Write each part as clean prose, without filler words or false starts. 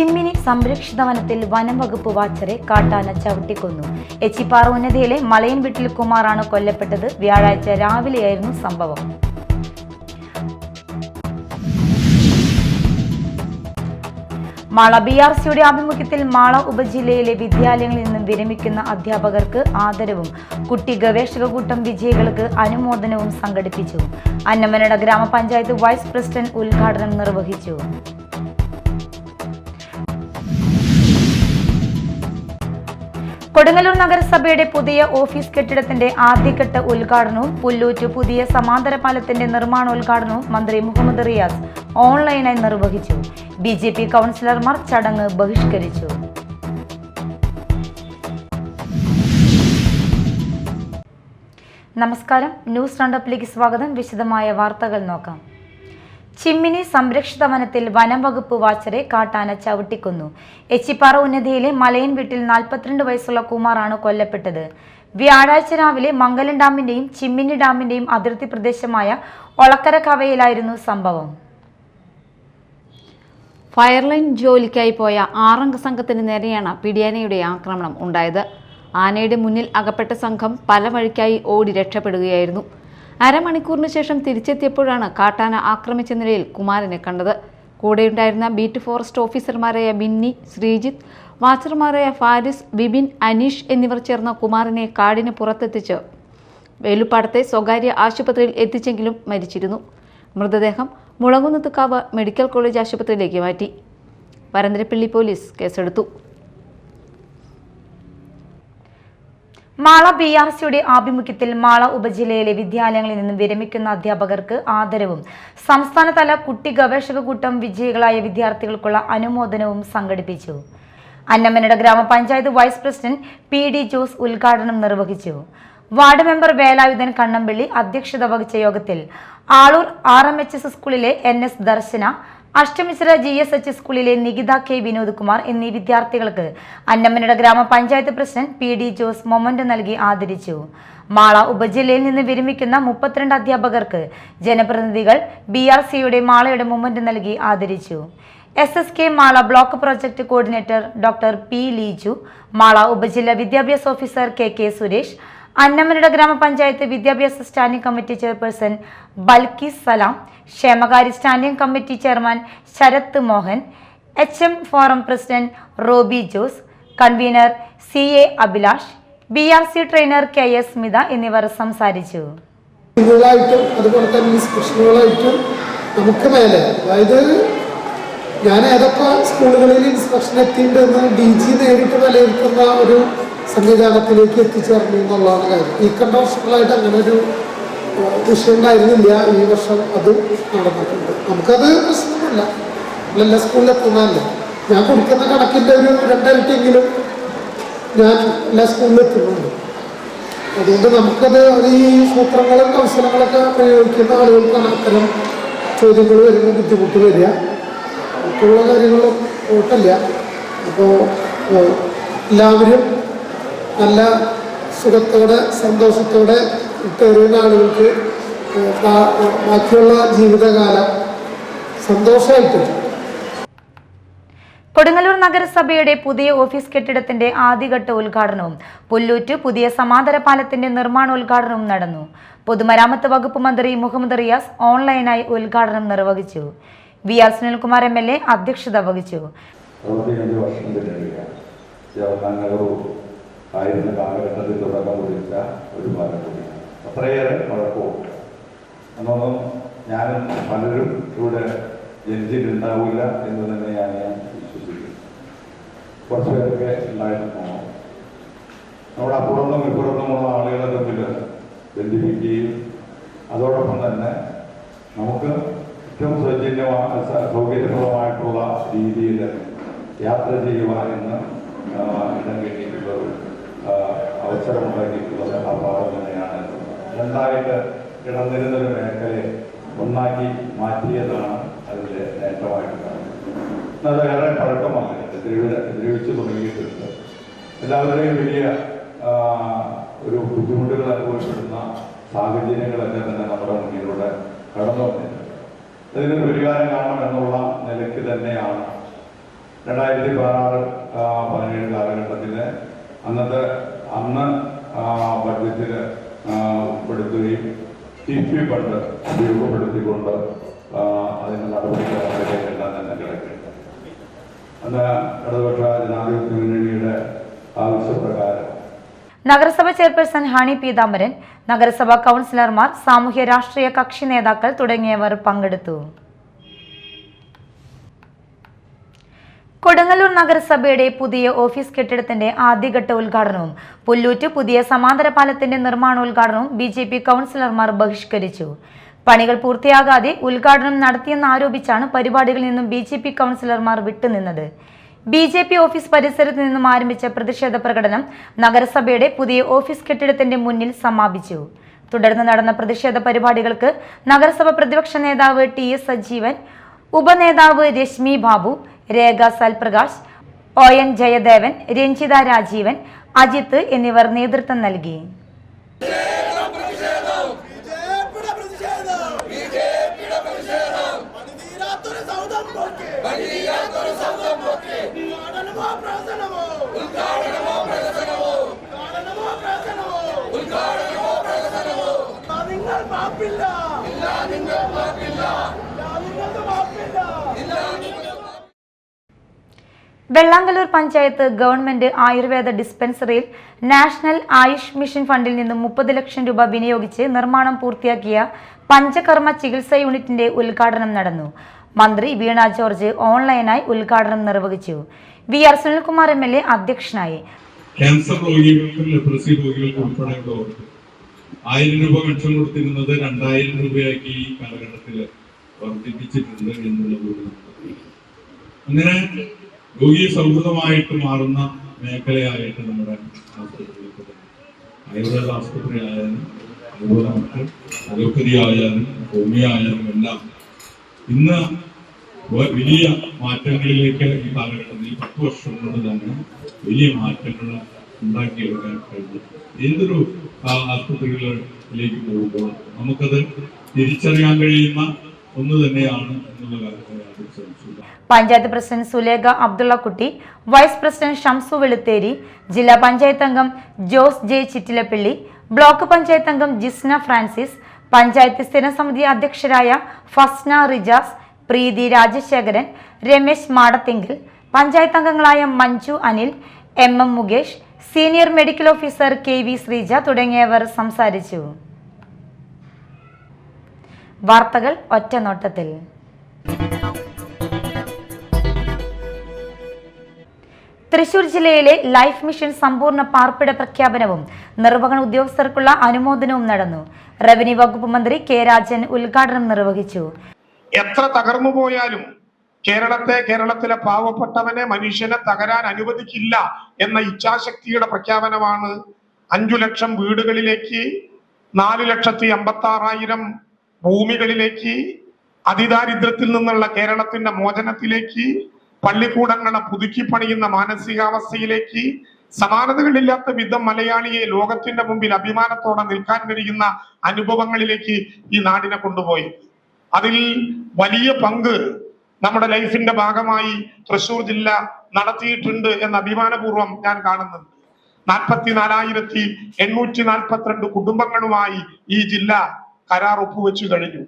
ചിമ്മിനി സംരക്ഷിത വനത്തിൽ വനം വകുപ്പ് വാച്ചറെ കാട്ടാന ചവിട്ടിക്കൊന്നു. എച്ചിപ്പാറ ഉന്നതിയിലെ മലയൻ വീട്ടിൽ കുമാറാണ് കൊല്ലപ്പെട്ടത്. വ്യാഴാഴ്ച രാവിലെയായിരുന്നു സംഭവം. മാള BRCയുടെ ആഭിമുഖ്യത്തിൽ മാള ഉപജില്ലയിലെ വിദ്യാലയങ്ങളിൽ നിന്നും വിരമിക്കുന്ന അധ്യാപകർക്ക് ആദരവും കുട്ടി ഗവേഷക കൂട്ടം വിജയികൾക്ക് അനുമോദനവും സംഘടിപ്പിച്ചു. അന്നമനട ഗ്രാമപഞ്ചായത്ത് വൈസ് പ്രസിഡന്റ് ഉദ്ഘാടനം നിർവഹിച്ചു. കൊടുങ്ങല്ലൂർ നഗരസഭയുടെ പുതിയ ഓഫീസ് കെട്ടിടത്തിന്റെ ആദ്യഘട്ട ഉദ്ഘാടനവും പുല്ലൂറ്റ് പുതിയ സമാന്തര പാലത്തിന്റെ നിർമ്മാണോദ്ഘാടനവും മന്ത്രി മുഹമ്മദ് റിയാസ് ഓൺലൈനായി നിർവഹിച്ചു. BJP കൗൺസിലർമാർ ചടങ്ങ് ബഹിഷ്കരിച്ചു. നമസ്കാരം, ന്യൂസ് റൗണ്ടപ്പിലേക്ക് സ്വാഗതം. വിശദമായ വാർത്തകൾ നോക്കാം. ചിമ്മിനി സംരക്ഷിത വനത്തിൽ വനം വകുപ്പ് വാച്ചറെ കാട്ടാന ചവിട്ടിക്കൊന്നു. എച്ചിപ്പാറ ഉന്നതിയിലെ മലയൻ വീട്ടിൽ 42 വയസ്സുള്ള കുമാറാണ് കൊല്ലപ്പെട്ടത്. വ്യാഴാഴ്ച രാവിലെ മംഗലം ഡാമിന്റെയും ചിമ്മിനി ഡാമിന്റെയും അതിർത്തി പ്രദേശമായ ഒളക്കര കവയിലായിരുന്നു സംഭവം. ഫയർലൈൻ ജോലിക്കായി പോയ 6 അംഗ സംഘത്തിന് നേരെയാണ് പിടിയാനയുടെ ആക്രമണം ഉണ്ടായത്. ആനയുടെ മുന്നിൽ അകപ്പെട്ട സംഘം പല വഴിക്കായി ഓടി രക്ഷപ്പെടുകയായിരുന്നു. അരമണിക്കൂറിന് ശേഷം തിരിച്ചെത്തിയപ്പോഴാണ് കാട്ടാന ആക്രമിച്ച നിലയിൽ കുമാരനെ കണ്ടത്. കൂടെയുണ്ടായിരുന്ന ബീറ്റ് ഫോറസ്റ്റ് ഓഫീസർമാരായ ബിന്നി, ശ്രീജിത്ത്, വാച്ചർമാരായ ഫാരിസ്, ബിബിൻ, അനീഷ് എന്നിവർ ചേർന്ന കുമാരനെ കാടിന് പുറത്തെത്തിച്ച് വേലുപ്പാടത്തെ സ്വകാര്യ ആശുപത്രിയിൽ എത്തിച്ചെങ്കിലും മരിച്ചിരുന്നു. മൃതദേഹം മുളകുന്നത്തുകാവ് മെഡിക്കൽ കോളേജ് ആശുപത്രിയിലേക്ക് മാറ്റി. വരന്തരപ്പള്ളി പോലീസ് കേസെടുത്തു. മാള BRCയുടെ ആഭിമുഖ്യത്തിൽ മാള ഉപജില്ലയിലെ വിദ്യാലയങ്ങളിൽ നിന്നും വിരമിക്കുന്ന അധ്യാപകർക്ക് ആദരവും സംസ്ഥാനതല കുട്ടി ഗവേഷക കൂട്ടം വിജയികളായ വിദ്യാർത്ഥികൾക്കുള്ള അനുമോദനവും സംഘടിപ്പിച്ചു. അന്നമനട ഗ്രാമപഞ്ചായത്ത് വൈസ് പ്രസിഡന്റ് PD ജോസ് ഉദ്ഘാടനം നിർവഹിച്ചു. വാർഡ് മെമ്പർ വേലായുധൻ കണ്ണമ്പള്ളി അധ്യക്ഷത വഹിച്ച യോഗത്തിൽ ആളൂർ RMHS സ്കൂളിലെ NS ദർശന, അഷ്ടമിശ്ര GSH സ്കൂളിലെ നികിത K വിനോദ് കുമാർ എന്നീ വിദ്യാർത്ഥികൾക്ക് അന്നമനട ഗ്രാമപഞ്ചായത്ത് പ്രസിഡന്റ് PD ജോസ് മൊമന്റ് നൽകി ആദരിച്ചു. മാള ഉപജില്ലയിൽ നിന്ന് വിരമിക്കുന്ന 32 അധ്യാപകർക്ക് ജനപ്രതിനിധികൾ BRCയുടെ മാളയുടെ മൊമന്റ് നൽകി ആദരിച്ചു. SSK Mala block project coordinator doctor P Leeju, Mala ഉപജില്ലാ വിദ്യാഭ്യാസ ഓഫീസർ KK സുരേഷ്, അന്നമനട ഗ്രാമപഞ്ചായത്ത് വിദ്യാഭ്യാസ standing committee chairperson Balkees Salam, ക്ഷേമകാര്യ standing committee chairman Sarath Mohan, HM forum president Roby Jose, convener CA Abhilash, BRC trainer KS Smitha എന്നിവർ സംസാരിച്ചു. അതുപോലെ തന്നെ ഇൻസ്പെക്ഷനുകളായിട്ടും നമുക്ക് മേലെ, അതായത് ഞാൻ ഏതൊക്കെ സ്കൂളുകളിൽ ഇൻസ്പെക്ഷൻ എത്തിയിട്ടുണ്ടെന്ന് DG നേരിട്ട് വിലയിരുത്തുന്ന ഒരു സംവിധാനത്തിലേക്ക് എത്തിച്ചേർന്നു എന്നുള്ളതാണ് കാര്യം. ഈ കണ്ട വർഷങ്ങളായിട്ട് അങ്ങനെ ഒരു വിഷയം ഉണ്ടായിരുന്നില്ല. ഈ വർഷം അതും നടന്നിട്ടുണ്ട്. നമുക്കത് പ്രശ്നമല്ല, നമ്മളെല്ലാ സ്കൂളിൽ എത്തുന്നതല്ല. ഞാൻ കൊടുക്കുന്ന കണക്കിൻ്റെ ഒരു 2 ഇരട്ടിയെങ്കിലും ഞാൻ എല്ലാ സ്കൂളിലും എത്തുന്നുണ്ട്. അതുകൊണ്ട് നമുക്കത് ഈ സൂത്രങ്ങളും കൗശലങ്ങളൊക്കെ പ്രയോഗിക്കുന്ന ആളുകൾക്കാണ് അത്തരം ചോദ്യങ്ങൾ വരുന്ന ബുദ്ധിമുട്ട് വരിക. മറ്റുള്ള കാര്യങ്ങളും കുഴപ്പമില്ല. അപ്പോൾ എല്ലാവരും നല്ല സുഖത്തോടെ സന്തോഷത്തോടെ ഇട്ടേറുന്ന ആളുകൾക്ക് ബാക്കിയുള്ള ജീവിതകാലം സന്തോഷമായിട്ട്. കൊടുങ്ങല്ലൂർ നഗരസഭയുടെ പുതിയ ഓഫീസ് കെട്ടിടത്തിന്റെ ആദ്യഘട്ട ഉദ്ഘാടനവും പുല്ലൂറ്റ് പുതിയ സമാന്തര പാലത്തിന്റെ നിർമ്മാണോദ്ഘാടനവും നടന്നു. പൊതുമരാമത്ത് വകുപ്പ് മന്ത്രി മുഹമ്മദ് റിയാസ് ഓൺലൈനായി ഉദ്ഘാടനം നിർവഹിച്ചു. VR സുനിൽകുമാർ MLA അധ്യക്ഷത വഹിച്ചു. ആയിരുന്ന കാലഘട്ടത്തിൽ തുടക്കം കുറിച്ച ഒരു പാലം കൂടിയാണ്. അത്രയേറെ പഴക്കവും എന്നൊന്നും ഞാനും പലരും ഇവിടെ ജനിച്ചിട്ടുണ്ടാവില്ല എന്ന് തന്നെയാണ് ഞാൻ വിശ്വസിക്കുന്നത്. കുറച്ച് പേരൊക്കെ ഉണ്ടായിരുന്നു. നമ്മുടെ അപ്പുറത്തും ഇപ്പുറത്തുമുള്ള ആളുകളെ തമ്മിൽ ബന്ധിപ്പിക്കുകയും അതോടൊപ്പം തന്നെ നമുക്ക് ഏറ്റവും സൗകര്യപ്രദമായിട്ടുള്ള രീതിയിൽ യാത്ര ചെയ്യുക എന്ന് ഇടം കിട്ടിയിട്ടുള്ളത്, അവസരമുണ്ടാക്കിയിട്ടുള്ളത് ആ പാഠം തന്നെയാണ്. രണ്ടായിട്ട് കിടന്നിരുന്നൊരു മേഖലയെ ഒന്നാക്കി മാറ്റിയതാണ് അതിൻ്റെ നേട്ടമായിട്ട് കാണുന്നത്. അത് ഏറെ പഴക്കമാണ്, ദ്രവിച്ചു തുടങ്ങിയിട്ടുണ്ട്. എല്ലാവരുടെയും വലിയ ഒരു ബുദ്ധിമുട്ടുകൾ അനുഭവപ്പെടുന്ന സാഹചര്യങ്ങളൊക്കെ തന്നെ നമ്മുടെ മുന്നിലൂടെ കടന്നു വന്നിട്ടുണ്ട്. അതിനൊരു പരിഹാരം കാണണം എന്നുള്ള നിലയ്ക്ക് തന്നെയാണ് 2016-17 കാലഘട്ടത്തിൽ അന്ന് ബഡ്ജറ്റിൽ ഉൾപ്പെടുത്തുകയും TP ഫണ്ട് ഉപയോഗപ്പെടുത്തിക്കൊണ്ട് അതിൻ്റെ നടപടികളെല്ലാം തന്നെ കിടക്കുകയുണ്ട്. അന്ന് ഇടതുപക്ഷ ജനാധിപത്യ മുന്നണിയുടെ ആവശ്യപ്രകാരം നഗരസഭ ചെയർപേഴ്സൺ ഹണി പീതാംബരൻ, നഗരസഭാ കൗൺസിലർമാർ, സാമൂഹ്യ രാഷ്ട്രീയ കക്ഷി നേതാക്കൾ തുടങ്ങിയവർ പങ്കെടുത്തു. കൊടുങ്ങല്ലൂർ നഗരസഭയുടെ പുതിയ ഓഫീസ് കെട്ടിടത്തിന്റെ ആദ്യഘട്ട ഉദ്ഘാടനവും പുല്ലൂറ്റ് പുതിയ സമാന്തര പാലത്തിന്റെ നിർമ്മാണോദ്ഘാടനവും BJP കൗൺസിലർമാർ ബഹിഷ്കരിച്ചു. പണികൾ പൂർത്തിയാകാതെ ഉദ്ഘാടനം നടത്തിയെന്നാരോപിച്ചാണ് പരിപാടികളിൽ നിന്നും BJP കൗൺസിലർമാർ വിട്ടുനിന്നത്. BJP ഓഫീസ് പരിസരത്ത് നിന്നും ആരംഭിച്ച പ്രതിഷേധ പ്രകടനം നഗരസഭയുടെ പുതിയ ഓഫീസ് കെട്ടിടത്തിന്റെ മുന്നിൽ സമാപിച്ചു. തുടർന്ന് നടന്ന പ്രതിഷേധ പരിപാടികൾക്ക് നഗരസഭ പ്രതിപക്ഷ നേതാവ് TS Sajeevan, ഉപനേതാവ് Rashmi Babu, Rekha Salprakash, ON Jayadevan, Ranjitha Rajeevan, Ajith എന്നിവർ നേതൃത്വം നൽകി. വെള്ളാങ്കല്ലൂർ പഞ്ചായത്ത് ഗവൺമെന്റ് ആയുർവേദ ഡിസ്പെൻസറിയിൽ നാഷണൽ ആയുഷ് മിഷൻ ഫണ്ടിൽ നിന്നും 30 ലക്ഷം രൂപ വിനിയോഗിച്ച് നിർമ്മാണം പൂർത്തിയാക്കിയ പഞ്ചകർമ്മ ചികിത്സാ യൂണിറ്റിന്റെ ഉദ്ഘാടനം നടന്നു. മന്ത്രി വീണ ജോർജ് ഓൺലൈനായി ഉദ്ഘാടനം നിർവഹിച്ചു. VR സുനിൽകുമാർ MLA അധ്യക്ഷനായി. ക്യാൻസർ രോഗികൾക്കും ലെപ്രസി രോഗികൾക്കും ഉൾപ്പെടെയുള്ളവർക്ക് 1000 രൂപ പെൻഷൻ കൊടുത്തിരുന്നത് 2000 രൂപയാക്കി ഈ കാലഘട്ടത്തിൽ വർദ്ധിപ്പിച്ചിട്ടുണ്ട് എന്നുള്ളത്. അങ്ങനെ രോഗി സൗഹൃദമായിട്ട് മാറുന്ന മേഖലയായിട്ട് നമ്മുടെ ആശുപത്രികൾ, ആയുർവേദ ആശുപത്രി ആയാലും അതുപോലെ മറ്റ് അലോപ്പതി ആയാലും ഹോമിയോ ആയാലും എല്ലാം ഇന്ന് വലിയ മാറ്റങ്ങളിലേക്ക് ഈ കാലഘട്ടത്തിൽ 10 വർഷം കൊണ്ട് തന്നെ വലിയ മാറ്റങ്ങൾ ഉണ്ടാക്കിയെടുക്കാൻ കഴിഞ്ഞു. ഏതൊരു ആശുപത്രികളിലേക്ക് പോകുമ്പോൾ നമുക്കത് തിരിച്ചറിയാൻ കഴിയുന്ന ഒന്ന് തന്നെയാണ് എന്നുള്ള കാര്യത്തെ പഞ്ചായത്ത് പ്രസിഡന്റ് സുലേഖ അബ്ദുള്ള കുട്ടി, വൈസ് പ്രസിഡന്റ് ഷംസു വെളുത്തേരി, ജില്ലാ പഞ്ചായത്ത് അംഗം ജോസ് ജെ ചിറ്റിലപ്പള്ളി, ബ്ലോക്ക് പഞ്ചായത്ത് അംഗം ജിസ്ന ഫ്രാൻസിസ്, പഞ്ചായത്ത് സ്ഥിരം സമിതി അധ്യക്ഷരായ ഫസ്ന റിജാസ്, പ്രീതി രാജശേഖരൻ, രമേശ് മാടത്തിങ്കിൽ, പഞ്ചായത്ത് അംഗങ്ങളായ Manju Anil, MM Mukesh, senior medical officer KV Sreeja തുടങ്ങിയവർ സംസാരിച്ചു. വാർത്തകൾ ഒറ്റനോട്ടത്തിൽ. തൃശൂർ ജില്ലയിലെ ലൈഫ് മിഷൻ സമ്പൂർണ്ണ പാർപ്പിട പ്രഖ്യാപനവും നിർവഹണ ഉദ്യോഗസ്ഥർക്കുള്ള അനുമോദനവും നടന്നു. റവന്യൂ വകുപ്പ് മന്ത്രി K രാജൻ ഉദ്ഘാടനം നിർവഹിച്ചു. എത്ര തകർന്നു പോയാലും കേരളത്തിലെ പാവപ്പെട്ടവനെ, മനുഷ്യനെ തകരാൻ അനുവദിക്കില്ല എന്ന ഇച്ഛാശക്തിയുടെ പ്രഖ്യാപനമാണ് 5 ലക്ഷം വീടുകളിലേക്ക്, 4,56,000 ഭൂമികളിലേക്ക്, അതിദാരിദ്ര്യത്തിൽ നിന്നുള്ള കേരളത്തിന്റെ മോചനത്തിലേക്ക്, പള്ളിക്കൂടങ്ങളെ പുതുക്കി പണിയുന്ന മാനസികാവസ്ഥയിലേക്ക്, സമാനതകളില്ലാത്ത വിധം മലയാളിയെ ലോകത്തിന്റെ മുമ്പിൽ അഭിമാനത്തോടെ നിൽക്കാൻ കഴിയുന്ന അനുഭവങ്ങളിലേക്ക് ഈ നാടിനെ കൊണ്ടുപോയി. അതിൽ വലിയ പങ്ക് നമ്മുടെ ലൈഫിന്റെ ഭാഗമായി തൃശൂർ ജില്ല നടത്തിയിട്ടുണ്ട് എന്ന് അഭിമാനപൂർവ്വം ഞാൻ കാണുന്നുണ്ട്. 44,842 കുടുംബങ്ങളുമായി ഈ ജില്ല കരാർ ഒപ്പുവെച്ചു കഴിഞ്ഞു.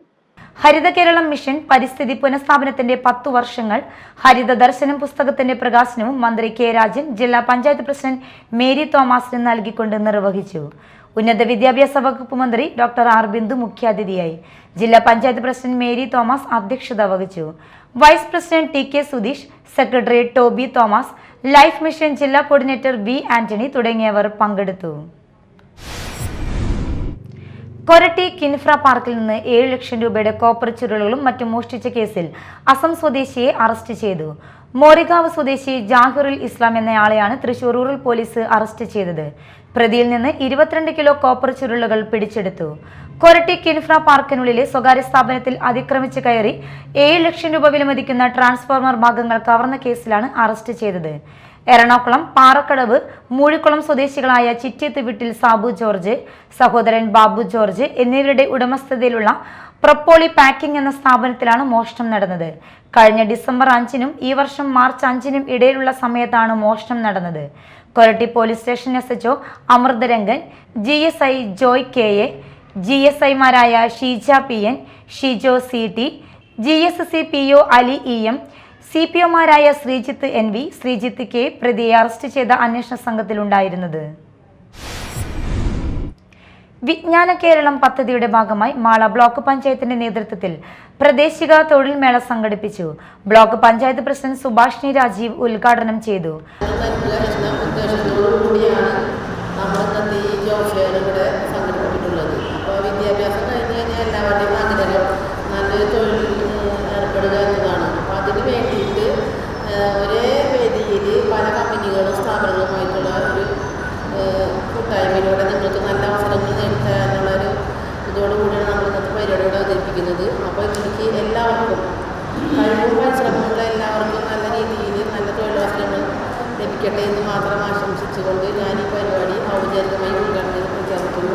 ഹരിത കേരളം മിഷൻ പരിസ്ഥിതി പുനഃസ്ഥാപനത്തിന്റെ 10 വർഷങ്ങൾ ഹരിത ദർശനം പുസ്തകത്തിന്റെ പ്രകാശനവും മന്ത്രി K രാജൻ ജില്ലാ പഞ്ചായത്ത് പ്രസിഡന്റ് മേരി തോമസിന് നൽകിക്കൊണ്ട് നിർവഹിച്ചു. ഉന്നത വിദ്യാഭ്യാസ വകുപ്പ് മന്ത്രി ഡോക്ടർ R ബിന്ദു മുഖ്യാതിഥിയായി. ജില്ലാ പഞ്ചായത്ത് പ്രസിഡന്റ് മേരി തോമസ് അധ്യക്ഷത വഹിച്ചു. Vice president TK Sudheesh, secretary Toby Thomas, life mission ജില്ലാ കോർഡിനേറ്റർ V ആന്റണി തുടങ്ങിയവർ പങ്കെടുത്തു. കൊരട്ടി കിൻഫ്ര പാർക്കിൽ നിന്ന് 7 ലക്ഷം രൂപയുടെ കോപ്പർ ചുരുളുകളും മറ്റും മോഷ്ടിച്ച കേസിൽ അസം സ്വദേശിയെ അറസ്റ്റ് ചെയ്തു. മോരിഗാവ് സ്വദേശി ജാഹിറുൽ ഇസ്ലാം എന്നയാളെയാണ് തൃശൂർ റൂറൽ പോലീസ് അറസ്റ്റ് ചെയ്തത്. പ്രതിയിൽ നിന്ന് 22 കിലോ കോപ്പർ ചുരുളുകൾ പിടിച്ചെടുത്തു. കൊരട്ടി കിൻഫ്ര പാർക്കിനുള്ളിലെ സ്വകാര്യ സ്ഥാപനത്തിൽ അതിക്രമിച്ച് കയറി 7 ലക്ഷം രൂപ വിലമതിക്കുന്ന ട്രാൻസ്ഫോർമർ ഭാഗങ്ങൾ കവർന്ന കേസിലാണ് അറസ്റ്റ് ചെയ്തത്. എറണാകുളം പാറക്കടവ് മൂഴിക്കുളം സ്വദേശികളായ ചിറ്റേത്ത് വീട്ടിൽ സാബു ജോർജ്, സഹോദരൻ ബാബു ജോർജ് എന്നിവരുടെ ഉടമസ്ഥതയിലുള്ള പ്രൊപ്പോളി പാക്കിംഗ് എന്ന സ്ഥാപനത്തിലാണ് മോഷണം നടന്നത്. കഴിഞ്ഞ ഡിസംബർ 5-നും ഈ വർഷം മാർച്ച് 5-നും ഇടയിലുള്ള സമയത്താണ് മോഷണം നടന്നത്. Koratty police station SHO Amritharangan, GSI Joy KA, GSIമാരായ Sheeja PN, Shijo CT, GSC PO Ali EM, CPOമാരായ ശ്രീജിത്ത് NV, ശ്രീജിത്ത് K പ്രതിയെ അറസ്റ്റ് ചെയ്ത അന്വേഷണ സംഘത്തിലുണ്ടായിരുന്നത്. വിജ്ഞാന കേരളം പദ്ധതിയുടെ ഭാഗമായി മാള ബ്ലോക്ക് പഞ്ചായത്തിന്റെ നേതൃത്വത്തിൽ പ്രാദേശിക തൊഴിൽ മേള സംഘടിപ്പിച്ചു. ബ്ലോക്ക് പഞ്ചായത്ത് പ്രസിഡന്റ് സുഭാഷിണി രാജീവ് ഉദ്ഘാടനം ചെയ്തു. വിദ്യാഭ്യാസം കഴിഞ്ഞ് കഴിഞ്ഞാൽ എല്ലാവരുടെയും ആഗ്രഹം നല്ലൊരു തൊഴിൽ ഏർപ്പെടുക എന്നതാണ്. അപ്പോൾ അതിന് വേണ്ടിയിട്ട് ഒരേ വേദിയിൽ പല കമ്പനികളും സ്ഥാപനങ്ങളുമായിട്ടുള്ള ഒരു കൂട്ടായ്മയിലൂടെ നിങ്ങൾക്ക് നല്ല അവസരങ്ങൾ നേടിത്തരാനുള്ളൊരു ഇതോടുകൂടിയാണ് നമ്മൾ ഇന്നത്തെ പരിപാടിയോട് അവതരിപ്പിക്കുന്നത്. അപ്പോൾ എനിക്ക് എല്ലാവർക്കും കഴിവും പരിശ്രമമുള്ള എല്ലാവർക്കും നല്ല രീതിയിൽ നല്ല തൊഴിലവസരങ്ങൾ ലഭിക്കട്ടെ എന്ന് മാത്രം ആശംസിച്ചുകൊണ്ട് ഞാൻ ഈ പരിപാടി ഔപചാരികമായി ഉദ്ഘാടനം പ്രഖ്യാപിക്കുന്നു.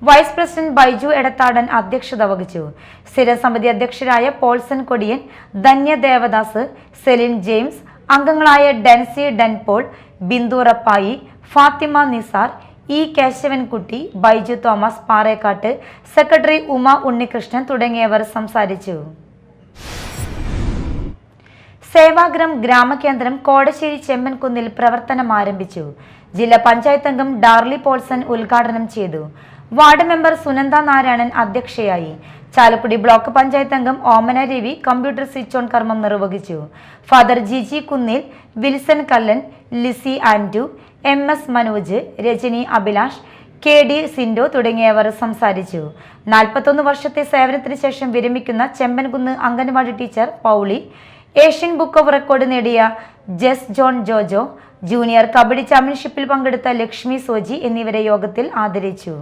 വൈസ് പ്രസിഡന്റ് ബൈജു എടത്താടൻ അധ്യക്ഷത വഹിച്ചു. സ്ഥിരം സമിതി അധ്യക്ഷരായ പോൾസൺ കൊടിയൻ, ധന്യ ദേവദാസ്, സെലിൻ ജെയിംസ്, അംഗങ്ങളായ ഡെൻസി ഡെൻപോൾ, ബിന്ദു റപ്പായി, ഫാത്തിമ നിസാർ, ഇ കേശവൻകുട്ടി, ബൈജു തോമസ് പാറേക്കാട്ട്, സെക്രട്ടറി ഉമ ഉണ്ണികൃഷ്ണൻ തുടങ്ങിയവർ സംസാരിച്ചു. സേവാഗ്രം ഗ്രാമകേന്ദ്രം കോടശ്ശേരി ചെമ്മൻകുന്നിൽ പ്രവർത്തനം ആരംഭിച്ചു. ജില്ലാ പഞ്ചായത്ത് അംഗം ഡാർലി പോൾസൺ ഉദ്ഘാടനം ചെയ്തു. വാർഡ് മെമ്പർ സുനന്ദ നാരായണൻ അധ്യക്ഷയായി. ചാലക്കുടി ബ്ലോക്ക് പഞ്ചായത്ത് അംഗം Omana Ravi computer switch on കർമ്മം നിർവഹിച്ചു. Father Jiji Kunnil, Wilson Kallan, Lizy Andu, MS Manoj, Rajani Abhilash, KD Sindo തുടങ്ങിയവർ സംസാരിച്ചു. 41 വർഷത്തെ സേവനത്തിന് ശേഷം വിരമിക്കുന്ന Chembankunnu anganwadi teacher Pauly, Asian book of record നേടിയ ജസ് ജോൺ ജോജോ, ജൂനിയർ കബഡി ചാമ്പ്യൻഷിപ്പിൽ പങ്കെടുത്ത ലക്ഷ്മി സോജി എന്നിവരെ യോഗത്തിൽ ആദരിച്ചു.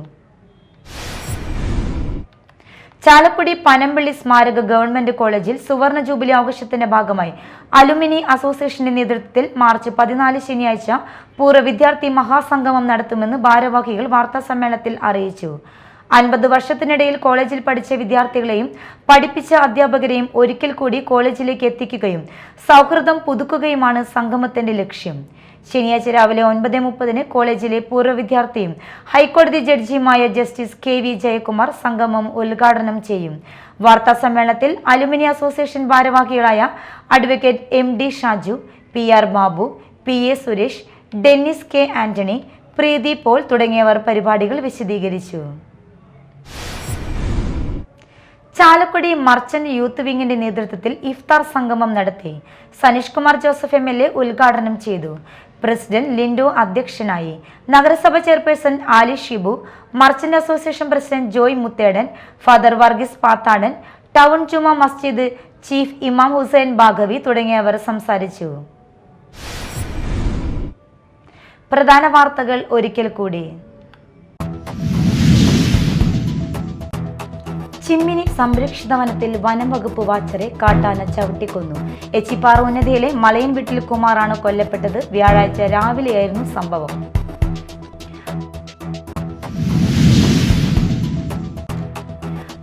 ചാലക്കുടി പനമ്പള്ളി സ്മാരക ഗവൺമെന്റ് കോളേജിൽ സുവർണ ജൂബിലി ആഘോഷത്തിന്റെ ഭാഗമായി അലുമിനി അസോസിയേഷന്റെ നേതൃത്വത്തിൽ മാർച്ച് 14 ശനിയാഴ്ച പൂർവ്വ വിദ്യാർത്ഥി മഹാസംഗമം നടത്തുമെന്ന് ഭാരവാഹികൾ വാർത്താസമ്മേളനത്തിൽ അറിയിച്ചു. 50 വർഷത്തിനിടയിൽ കോളേജിൽ പഠിച്ച വിദ്യാർത്ഥികളെയും പഠിപ്പിച്ച അധ്യാപകരെയും ഒരിക്കൽ കൂടി കോളേജിലേക്ക് എത്തിക്കുകയും സൗഹൃദം പുതുക്കുകയുമാണ് സംഗമത്തിന്റെ ലക്ഷ്യം. ശനിയാഴ്ച രാവിലെ 9:30 കോളേജിലെ പൂർവ്വ വിദ്യാർത്ഥിയും ഹൈക്കോടതി ജഡ്ജിയുമായ ജസ്റ്റിസ് KV ജയകുമാർ സംഗമം ഉദ്ഘാടനം ചെയ്യും. വാർത്താ സമ്മേളനത്തിൽ അലുമിനി അസോസിയേഷൻ ഭാരവാഹികളായ advocate MD Shaju, PR Babu, PA Suresh, Dennis K Antony, Preethi Paul തുടങ്ങിയവർ പരിപാടികൾ വിശദീകരിച്ചു. ചാലക്കുടി മർച്ചന്റ് യൂത്ത് വിങ്ങിന്റെ നേതൃത്വത്തിൽ ഇഫ്താർ സംഗമം നടത്തി. സനീഷ് കുമാർ ജോസഫ് MLA ഉദ്ഘാടനം ചെയ്തു. പ്രസിഡന്റ് ലിൻഡോ അധ്യക്ഷനായി. നഗരസഭ chairperson Ali Shibu, merchant association president Joy Muthedan, father Varghese Pathadan, town Juma Masjid chief ഇമാം ഹുസൈൻ ബാഗവി തുടങ്ങിയവർ സംസാരിച്ചു. പ്രധാന വാർത്തകൾ ഒരിക്കൽ കൂടി. ചിമ്മിനി സംരക്ഷിത വനത്തിൽ വനം വകുപ്പ് വാച്ചറെ കാട്ടാന ചവിട്ടിക്കൊന്നു. എച്ചിപ്പാറ ഉന്നതിയിലെ മലയൻ വീട്ടിൽ കുമാറാണ് കൊല്ലപ്പെട്ടത്. വ്യാഴാഴ്ച രാവിലെയായിരുന്നു സംഭവം.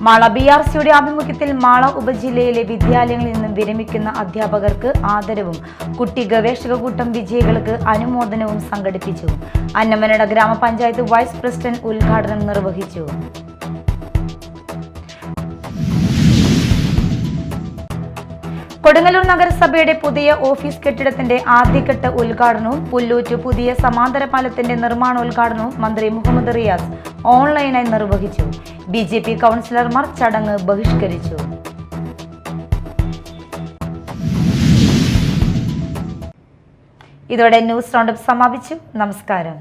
മാള BRCയുടെ ആഭിമുഖ്യത്തിൽ മാള ഉപജില്ലയിലെ വിദ്യാലയങ്ങളിൽ നിന്നും വിരമിക്കുന്ന അധ്യാപകർക്ക് ആദരവും കുട്ടി ഗവേഷക കൂട്ടം വിജയികൾക്ക് അനുമോദനവും സംഘടിപ്പിച്ചു. അന്നമനട ഗ്രാമപഞ്ചായത്ത് വൈസ് പ്രസിഡന്റ് ഉദ്ഘാടനം നിർവഹിച്ചു. കൊടുങ്ങല്ലൂർ നഗരസഭയുടെ പുതിയ ഓഫീസ് കെട്ടിടത്തിന്റെ ആദ്യഘട്ട ഉദ്ഘാടനവും പുല്ലൂറ്റ് പുതിയ സമാന്തര പാലത്തിന്റെ നിർമ്മാണോദ്ഘാടനവും മന്ത്രി മുഹമ്മദ് റിയാസ് ഓൺലൈനായി നിർവഹിച്ചു. BJP കൗൺസിലർമാർ ചടങ്ങ് ബഹിഷ്കരിച്ചു. ഇതോടെ ന്യൂസ് റൗണ്ടപ്പ് സമാപിച്ചു. നമസ്കാരം.